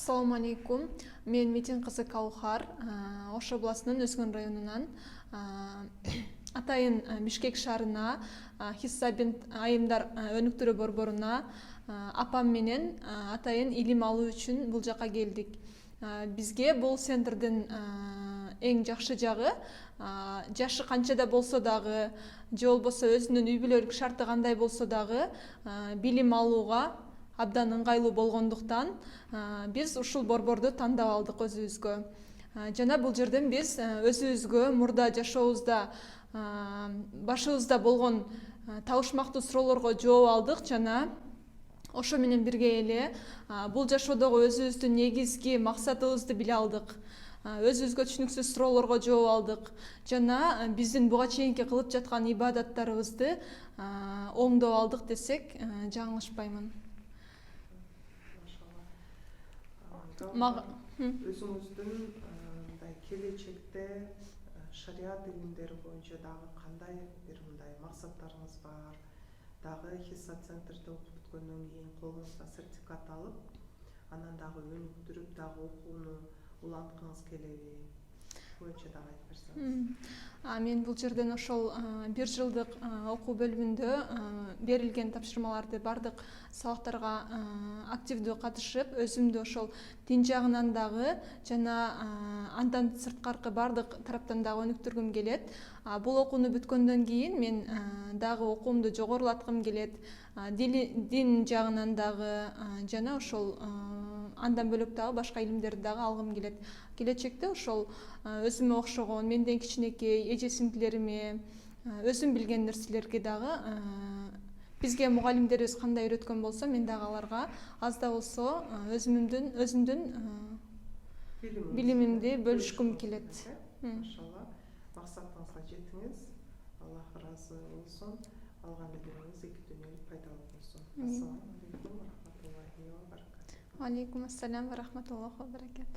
Ассаламу алейкум. Мен Метин кызы Каухар, Ош областынын Өзгөн районунан. Атайын Бишкек шаарына, Хисса бинт Айымдар өнүктүрүү борборуна апам менен атайын илим алуу үчүн бул жака келдик. Бизге бул центрдин эң жакшы жагы, жашы канча да болсо дагы, же болбосо өзүнүн үй бүлөлүк шарты кандай болсо дагы билим алууга абдан ыңгайлуу болгондуктан биз ушул борборду тандап алдык өзүбүзгө. Жана бул жерден биз өзүбүзгө мурда жашообузда башыбызда болгон табышмактуу суроолорго жооп алдык жана ошо менен бирге эле бул жашоодогу өзүбүздүн негизги максатыбызды биле алдык. Өзүбүзгө түшүнүксүз суроолорго жооп алдык жана биздин буга чейинки кылып жаткан ибадаттарыбызды оңдоп алдык десек жаңылышпаймын. Өзүңүздүн келечекте шариат илимдери боюнча дагы кандай бир мындай максаттарыңыз бар? Дагы Хисса центрде окуп бүткөндөн кийин колуңузга сертификат алып, анан дагы өнүктүрүп, дагы окууну уланткыңыз келеби? Боюнча дагы айтып берсеңиз. Мен бул жерден ошол 1 жылдык окуу бөлүмүндө берилген тапшырмаларды бардык сабактарга активдүү катышып, өзүмдү ошол дин жагынан дагы жана андан сырткаркы бардык тараптан дагы өнүктүргүм келет. Бул окууну бүткөндөн кийин мен дагы окуумду жогорулаткым келет. Дин жагынан дагы жана ошол андан бөлөк дагы башка илимдерди дагы алгым келет. Келечекте ошол өзүмө окшогон, менден кичинекей эже сиңдилериме, өзүм билген нерселерге дагы бизге мугалимдерибиз кандай үйрөткөн болсо, мен дагы аларга аз да болсо өзүмдүн билимимди бөлүшкүм келет. Машалла, максатыңызга жетиңиз. Аллах ыраазы болсун. Алган билимиңиз эки дүйнөлүк пайдалуу болсун. Ассаламу алейкум ва рахматуллахи ва баракатух. Алейкум ассалам ва рахматуллахи ва баракатух.